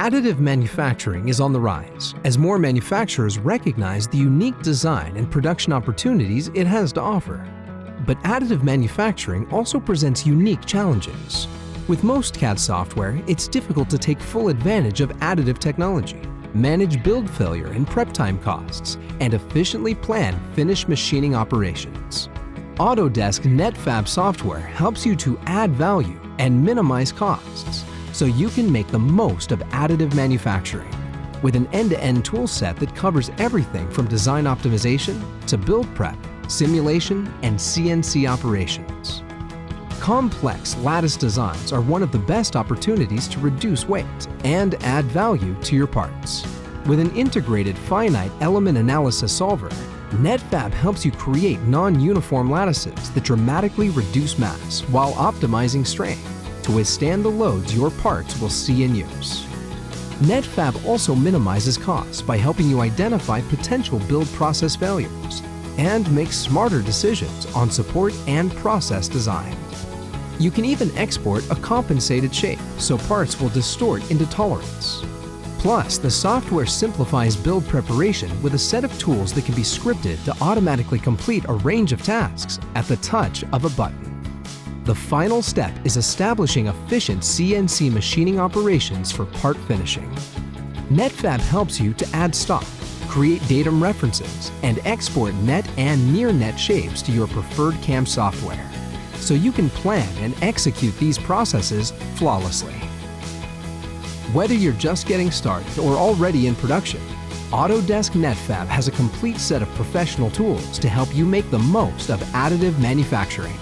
Additive manufacturing is on the rise as more manufacturers recognize the unique design and production opportunities it has to offer. But additive manufacturing also presents unique challenges. With most CAD software, it's difficult to take full advantage of additive technology, manage build failure and prep time costs, and efficiently plan finished machining operations. AUTODESK Netfabb software helps you to add value and minimize costs, so you can make the most of additive manufacturing with an end-to-end tool set that covers everything from design optimization to build prep, simulation, and CNC operations. Complex lattice designs are one of the best opportunities to reduce weight and add value to your parts. With an integrated finite element analysis solver, Netfabb helps you create non-uniform lattices that dramatically reduce mass while optimizing strain to withstand the loads your parts will see in use. Netfabb also minimizes costs by helping you identify potential build process failures and make smarter decisions on support and process design. You can even export a compensated shape so parts will distort into tolerance. Plus, the software simplifies build preparation with a set of tools that can be scripted to automatically complete a range of tasks at the touch of a button. The final step is establishing efficient CNC machining operations for part finishing. Netfabb helps you to add stock, create datum references, and export net and near net shapes to your preferred CAM software, so you can plan and execute these processes flawlessly. Whether you're just getting started or already in production, AUTODESK Netfabb has a complete set of professional tools to help you make the most of additive manufacturing.